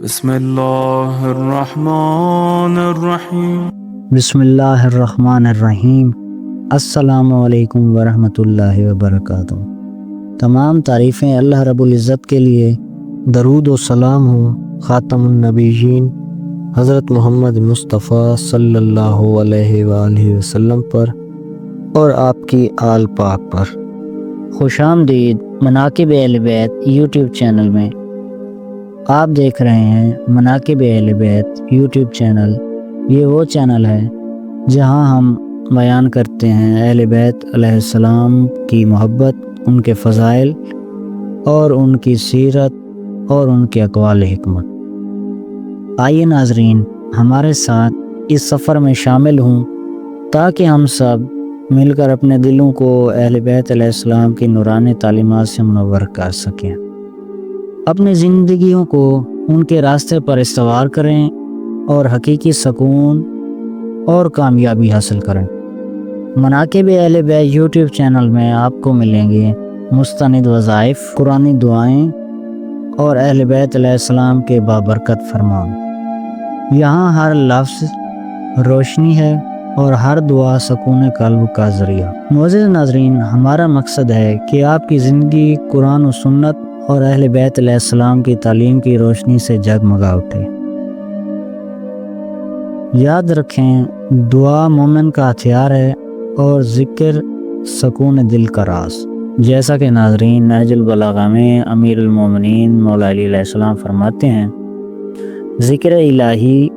بسم اللہ الرحمن الرحیم۔ بسم اللہ الرحمن الرحیم۔ السلام علیکم ورحمۃ اللہ وبرکاتہ۔ تمام تعریفیں اللہ رب العزت کے لیے، درود و سلام ہو خاتم النبیین حضرت محمد مصطفیٰ صلی اللہ علیہ وآلہ وسلم پر اور آپ کی آل پاک پر۔ خوش آمدید مناقب اہل بیت یوٹیوب چینل میں۔ آپ دیکھ رہے ہیں مناقب اہل بیت یوٹیوب چینل۔ یہ وہ چینل ہے جہاں ہم بیان کرتے ہیں اہل بیت علیہ السلام کی محبت، ان کے فضائل اور ان کی سیرت اور ان کے اقوال حکمت۔ آئیے ناظرین ہمارے ساتھ اس سفر میں شامل ہوں تاکہ ہم سب مل کر اپنے دلوں کو اہل بیت علیہ السلام کی نورانی تعلیمات سے منور کر سکیں، اپنی زندگیوں کو ان کے راستے پر استوار کریں اور حقیقی سکون اور کامیابی حاصل کریں۔ مناقب اہل بیت یوٹیوب چینل میں آپ کو ملیں گے مستند وظائف، قرآنی دعائیں اور اہل بیت علیہ السلام کے بابرکت فرمان۔ یہاں ہر لفظ روشنی ہے اور ہر دعا سکون قلب کا ذریعہ۔ معزز ناظرین، ہمارا مقصد ہے کہ آپ کی زندگی قرآن و سنت اور اہل بیت علیہ السلام کی تعلیم کی روشنی سے جگمگا اٹھے۔ یاد رکھیں، دعا مومن کا ہتھیار ہے اور ذکر سکون دل کا راز۔ جیسا کہ ناظرین نہج البلاغہ میں امیر المومنین مولا علی علیہ السلام فرماتے ہیں، ذکر الہی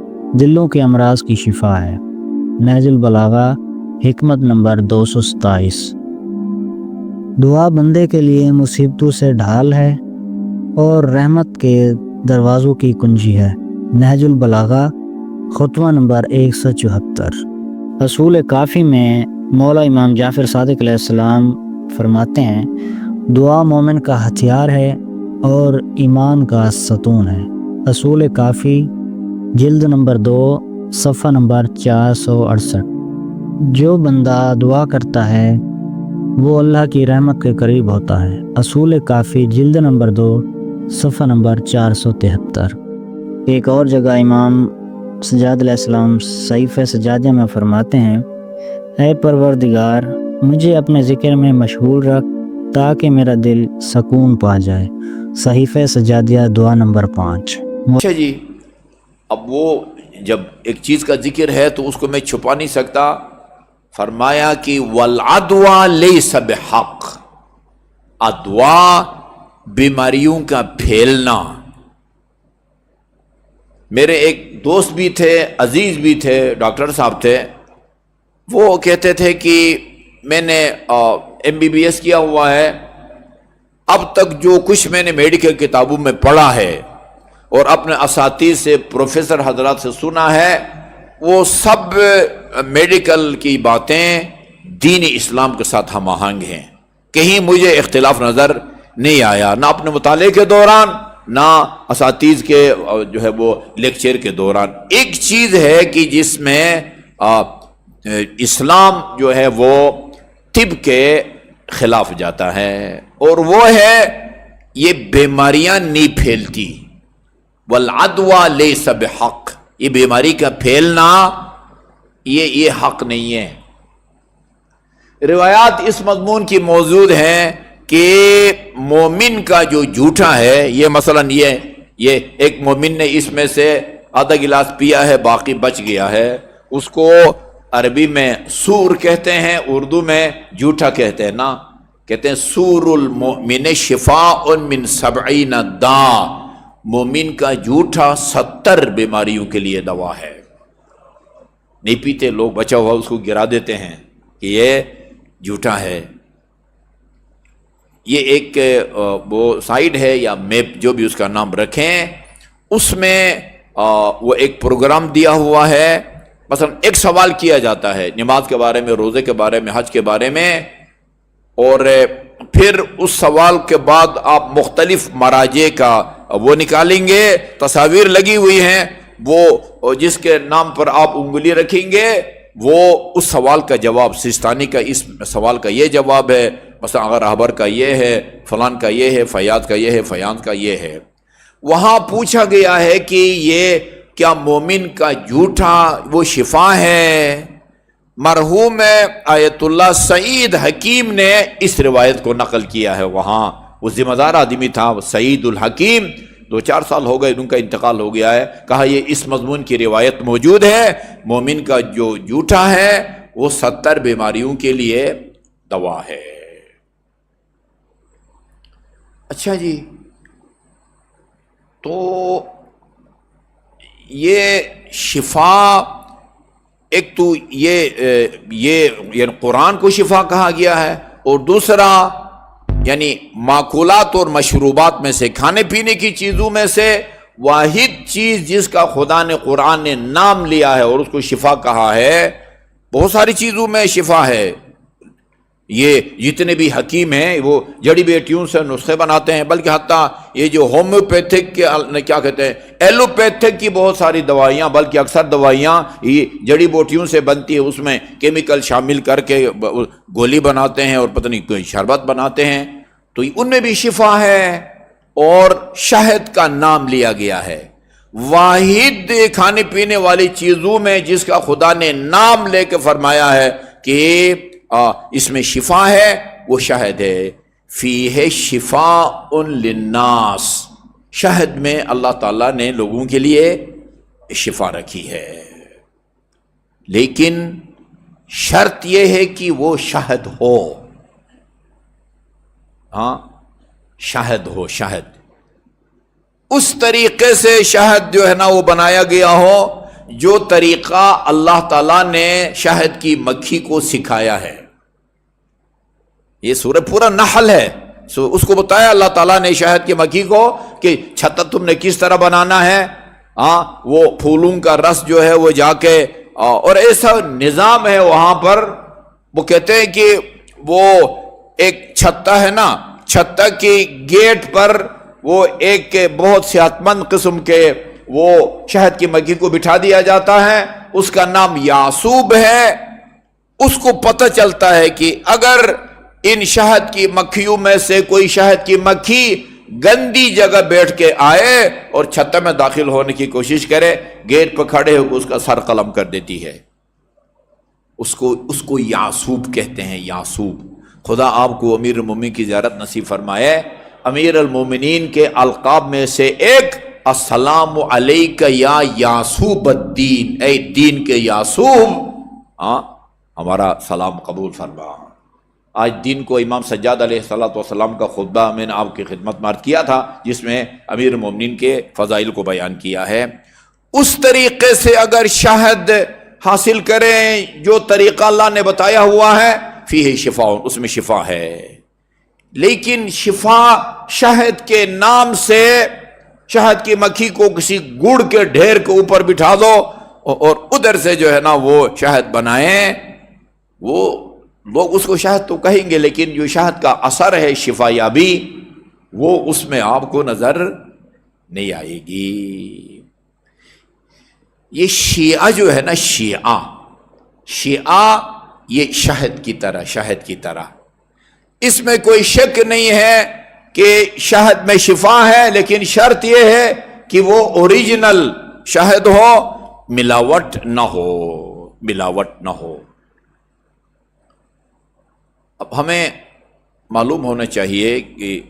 دلوں کے امراض کی شفا ہے۔ نہج البلاغہ حکمت نمبر 227۔ دعا بندے کے لیے مصیبتوں سے ڈھال ہے اور رحمت کے دروازوں کی کنجی ہے۔ نہج البلاغہ خطوہ نمبر 174۔ اصول کافی میں مولا امام جعفر صادق علیہ السلام فرماتے ہیں، دعا مومن کا ہتھیار ہے اور ایمان کا ستون ہے۔ اصول کافی جلد نمبر 2 صفحہ نمبر 468۔ جو بندہ دعا کرتا ہے وہ اللہ کی رحمت کے قریب ہوتا ہے۔ اصول کافی جلد نمبر 2 صفحہ نمبر 473۔ ایک اور جگہ امام سجاد علیہ السلام صحیفہ سجادیہ میں فرماتے ہیں، اے پروردگار مجھے اپنے ذکر میں مشغول رکھ تاکہ میرا دل سکون پا جائے۔ صحیفہ سجادیہ دعا نمبر 5۔ اچھا جی، اب وہ جب ایک چیز کا ذکر ہے تو اس کو میں چھپا نہیں سکتا۔ فرمایا کہ والعدوى لیس بحق، ادوا بیماریوں کا پھیلنا۔ میرے ایک دوست بھی تھے، عزیز بھی تھے، ڈاکٹر صاحب تھے، وہ کہتے تھے کہ میں نے MBBS کیا ہوا ہے، اب تک جو کچھ میں نے میڈیکل کتابوں میں پڑھا ہے اور اپنے اساتذہ سے، پروفیسر حضرات سے سنا ہے، وہ سب میڈیکل کی باتیں دین اسلام کے ساتھ ہم آہنگ ہیں، کہیں مجھے اختلاف نظر نہیں آیا، نہ اپنے مطالعے کے دوران نہ اساتذہ کے جو ہے وہ لیکچر کے دوران۔ ایک چیز ہے کہ جس میں اسلام جو ہے وہ طب کے خلاف جاتا ہے، اور وہ ہے یہ بیماریاں نہیں پھیلتی۔ والعدوى لیس بحق، یہ بیماری کا پھیلنا یہ حق نہیں ہے۔ روایات اس مضمون کی موجود ہیں کہ مومن کا جو جھوٹا ہے، یہ مثلا یہ ایک مومن نے اس میں سے آدھا گلاس پیا ہے، باقی بچ گیا ہے، اس کو عربی میں سور کہتے ہیں، اردو میں جھوٹا کہتے ہیں نا، کہتے ہیں سور المؤمن شفاء من 70 داء، مومن کا جھوٹا 70 بیماریوں کے لیے دوا ہے۔ نہیں پیتے لوگ، بچا ہوا اس کو گرا دیتے ہیں کہ یہ جھوٹا ہے۔ یہ ایک وہ سائٹ ہے یا میپ، جو بھی اس کا نام رکھیں، اس میں وہ ایک پروگرام دیا ہوا ہے۔ مثلا ایک سوال کیا جاتا ہے نماز کے بارے میں، روزے کے بارے میں، حج کے بارے میں، اور پھر اس سوال کے بعد آپ مختلف مراجع کا وہ نکالیں گے، تصاویر لگی ہوئی ہیں، وہ جس کے نام پر آپ انگلی رکھیں گے وہ اس سوال کا جواب، سستانی کا اس سوال کا یہ جواب ہے، مثلا اگر رہبر کا یہ ہے، فلان کا یہ ہے، فیاض کا یہ ہے، فیاض کا یہ ہے۔ وہاں پوچھا گیا ہے کہ یہ کیا مومن کا جھوٹا وہ شفا ہے؟ مرحوم آیت اللہ سعید حکیم نے اس روایت کو نقل کیا ہے. وہاں وہ ذمہ دار آدمی تھا سعید الحکیم، 2-4 سال ہو گئے ان کا انتقال ہو گیا ہے. کہا یہ اس مضمون کی روایت موجود ہے، مومن کا جو جھوٹا ہے وہ 70 بیماریوں کے لیے دوا ہے. اچھا جی، تو یہ شفا ایک تو یہ قرآن کو شفا کہا گیا ہے، اور دوسرا یعنی ماکولات اور مشروبات میں سے، کھانے پینے کی چیزوں میں سے واحد چیز جس کا خدا نے قرآن نے نام لیا ہے اور اس کو شفا کہا ہے. بہت ساری چیزوں میں شفا ہے. یہ جتنے بھی حکیم ہیں وہ جڑی بیٹیوں سے نسخے بناتے ہیں، بلکہ حتیٰ یہ جو ہومیوپیتھک کیا کہتے ہیں ایلوپیتھک کی بہت ساری دوائیاں، بلکہ اکثر دوائیاں یہ جڑی بوٹیوں سے بنتی ہے، اس میں کیمیکل شامل کر کے گولی بناتے ہیں اور پتہ نہیں کوئی شربت بناتے ہیں، تو ان میں بھی شفا ہے. اور شہد کا نام لیا گیا ہے. واحد کھانے پینے والی چیزوں میں جس کا خدا نے نام لے کے فرمایا ہے کہ اس میں شفا ہے، وہ شہد ہے. فیہ شفاء للناس، شہد میں اللہ تعالیٰ نے لوگوں کے لیے شفا رکھی ہے. لیکن شرط یہ ہے کہ وہ شہد ہو. ہاں، شہد ہو، شہد اس طریقے سے شہد جو ہے نا وہ بنایا گیا ہو جو طریقہ اللہ تعالیٰ نے شہد کی مکھی کو سکھایا ہے. یہ سورہ پورا نحل ہے، اس کو بتایا اللہ تعالیٰ نے شہد کی مکھی کو کہ چھتر تم نے کس طرح بنانا ہے. وہ پھولوں کا رس جو ہے وہ جا کے، اور ایسا نظام ہے وہاں پر. وہ کہتے ہیں کہ وہ ایک چھتا ہے نا، چھتا کی گیٹ پر وہ ایک بہت صحت مند قسم کے وہ شہد کی مکھی کو بٹھا دیا جاتا ہے، اس کا نام یاسوب ہے. اس کو پتہ چلتا ہے کہ اگر ان شہد کی مکھیوں میں سے کوئی شہد کی مکھی گندی جگہ بیٹھ کے آئے اور چھتہ میں داخل ہونے کی کوشش کرے، گیٹ پہ کھڑے ہو کے اس کا سر قلم کر دیتی ہے. اس کو یاسوب کہتے ہیں، یاسوب. خدا آپ کو امیر المومنین کی زیارت نصیب فرمائے. امیر المومنین کے القاب میں سے ایک السلام علیک یا یاسوب الدین، اے دین کے یاسوب، ہمارا سلام قبول فرما. آج دن کو امام سجاد علیہ السلام کا خطبہ میں نے آپ کی خدمت میں عرض کیا تھا، جس میں امیر المومنین کے فضائل کو بیان کیا ہے. اس طریقے سے اگر شہد حاصل کریں جو طریقہ اللہ نے بتایا ہوا ہے، فیہ شفا، اس میں شفا ہے. لیکن شفا شہد کے نام سے شہد کی مکھی کو کسی گڑ کے ڈھیر کے اوپر بٹھا دو اور ادھر سے جو ہے نا وہ شہد بنائیں، وہ لوگ اس کو شہد تو کہیں گے، لیکن جو شہد کا اثر ہے شفا یابی، وہ اس میں آپ کو نظر نہیں آئے گی. یہ شیعہ جو ہے نا، شیعہ یہ شہد کی طرح اس میں کوئی شک نہیں ہے کہ شہد میں شفا ہے، لیکن شرط یہ ہے کہ وہ اوریجنل شہد ہو، ملاوٹ نہ ہو. اب ہمیں معلوم ہونا چاہیے کہ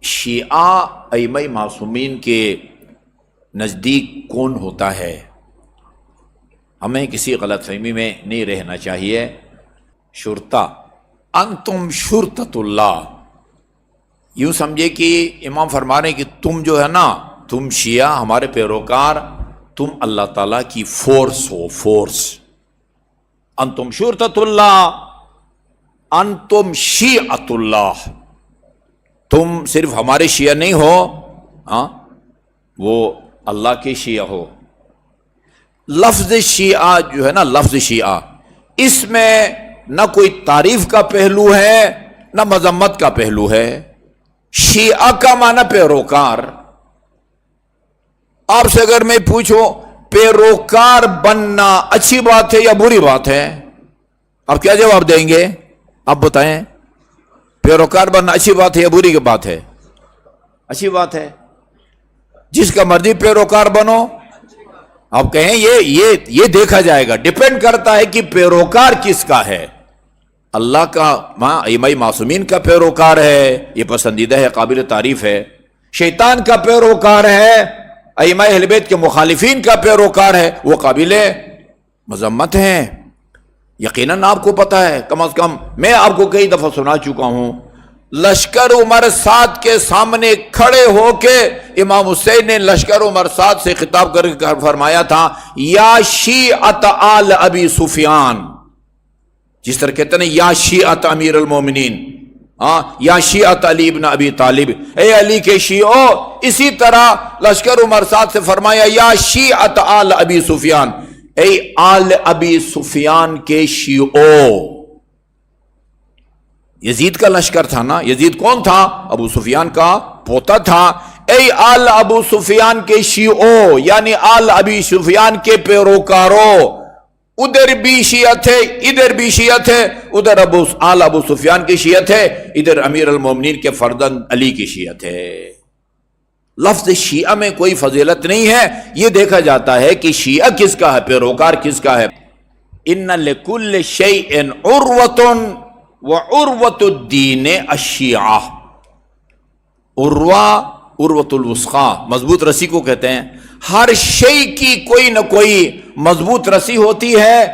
شیعہ ائمہ معصومین کے نزدیک کون ہوتا ہے. ہمیں کسی غلط فہمی میں نہیں رہنا چاہیے. شرطہ، انتم شرطۃ اللہ، یوں سمجھے کہ امام فرما رہے ہیں کہ تم جو ہے نا، تم شیعہ ہمارے پیروکار، تم اللہ تعالیٰ کی فورس ہو، فورس. انتم شرطۃ اللہ، انتم شیعۃ اللہ، تم صرف ہمارے شیعہ نہیں ہو، وہ اللہ کے شیعہ ہو. لفظ شیعہ جو ہے نا، لفظ شیعہ، اس میں نہ کوئی تعریف کا پہلو ہے نہ مذمت کا پہلو ہے. شیعہ کا معنی پیروکار. آپ سے اگر میں پوچھوں پیروکار بننا اچھی بات ہے یا بری بات ہے، آپ کیا جواب دیں گے؟ آپ بتائیں، پیروکار بننا اچھی بات ہے یا بری بات ہے؟ اچھی بات ہے. جس کا مرضی پیروکار بنو. آپ کہیں یہ دیکھا جائے گا، ڈیپینڈ کرتا ہے کہ پیروکار کس کا ہے. اللہ کا ائمہ معصومین کا پیروکار ہے، یہ پسندیدہ ہے، قابل تعریف ہے. شیطان کا پیروکار ہے، ائمہ اہل بیت کے مخالفین کا پیروکار ہے، وہ قابل مذمت ہیں. یقیناً آپ کو پتا ہے، کم از کم میں آپ کو کئی دفعہ سنا چکا ہوں، لشکر عمر سعد کے سامنے کھڑے ہو کے امام حسین نے لشکر عمر سعد سے خطاب کر کے فرمایا تھا، یا شیعت آل ابی سفیان. جس طرح کہتے ہیں یا شیعت امیر المومنین، یا شیعت علی ابن ابی طالب، اے علی کے شیعو. اسی طرح لشکر عمر سعد سے فرمایا یا شیعت آل ابی سفیان، اے آل ابی سفیان کے شیعو. یزید کا لشکر تھا نا، یزید کون تھا؟ ابو سفیان کا پوتا تھا. اے آل ابو سفیان کے شیعو، یعنی آل ابی سفیان کے پیروکاروں. ادھر بھی شیعت ہے، ادھر بھی شیعت ہے، ادھر آل ابو سفیان کی شیعت ہے، ادھر امیر المومنین کے فرزند علی کی شیعت ہے. لفظ شیعہ میں کوئی فضیلت نہیں ہے، یہ دیکھا جاتا ہے کہ شیعہ کس کا ہے، پیروکار کس کا ہے. ان لکل شیء عروۃ وعروۃ الدین الشیعہ. عروۃ الوثقی، مضبوط رسی کو کہتے ہیں. ہر شے کی کوئی نہ کوئی مضبوط رسی ہوتی ہے.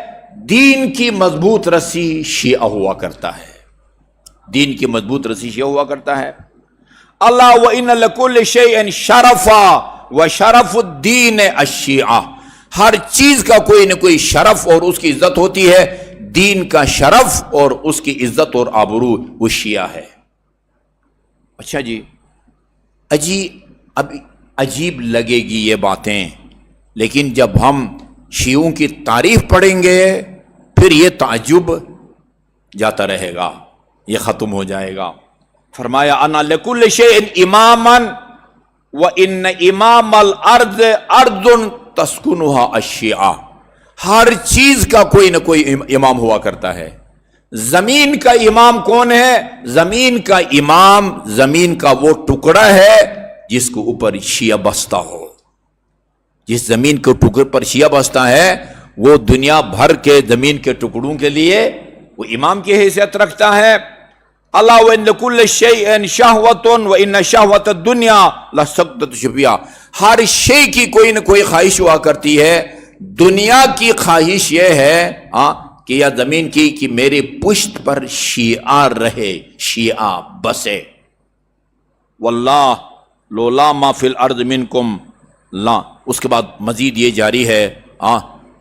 دین کی مضبوط رسی شیعہ ہوا کرتا ہے، دین کی مضبوط رسی شیعہ ہوا کرتا ہے. اللہ وَإِنَّ لَكُلِّ شَيْءٍ شَرَفًا وَشَرَفُ الدِّينِ الشِّيعَةُ. ہر چیز کا کوئی نہ کوئی شرف اور اس کی عزت ہوتی ہے. دین کا شرف اور اس کی عزت اور آبرو وہ شیعہ ہے. اچھا جی، اب عجیب لگے گی یہ باتیں، لیکن جب ہم شیعوں کی تعریف پڑھیں گے پھر یہ تعجب جاتا رہے گا، یہ ختم ہو جائے گا. فرمایا انا لکل شیء اماما وان امام الارض ارض تسکنها الشیعہ. ہر چیز کا کوئی نہ کوئی امام ہوا کرتا ہے. زمین کا امام کون ہے؟ زمین کا امام زمین کا وہ ٹکڑا ہے جس کو اوپر شیعہ بستا ہو. جس زمین کے ٹکڑے پر شیعہ بستا ہے وہ دنیا بھر کے زمین کے ٹکڑوں کے لیے وہ امام کی حیثیت رکھتا ہے. اللہ وَإِنَّ لِكُلِّ شَيْءٍ شَهْوَةٌ وَإِنَّ شَهْوَةَ الدُّنْيَا لَسَقْطَةُ شُبْيَةٍ. ہر شے کی کوئی نہ کوئی خواہش ہوا کرتی ہے. دنیا کی خواہش یہ ہے کہ یا زمین کی کہ میرے پشت پر شیعہ رہے، شیعہ بسے. واللہ لولا ما فی الارض منکم لا. اس کے بعد مزید یہ جاری ہے،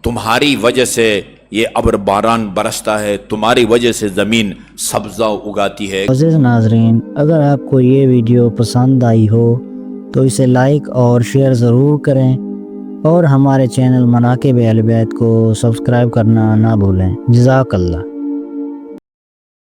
تمہاری وجہ سے یہ ابر باران برستا ہے، تمہاری وجہ سے زمین سبزہ اگاتی ہے. عزیز ناظرین، اگر آپ کو یہ ویڈیو پسند آئی ہو تو اسے لائک اور شیئر ضرور کریں، اور ہمارے چینل مناقب اہل بیت کو سبسکرائب کرنا نہ بھولیں. جزاک اللہ.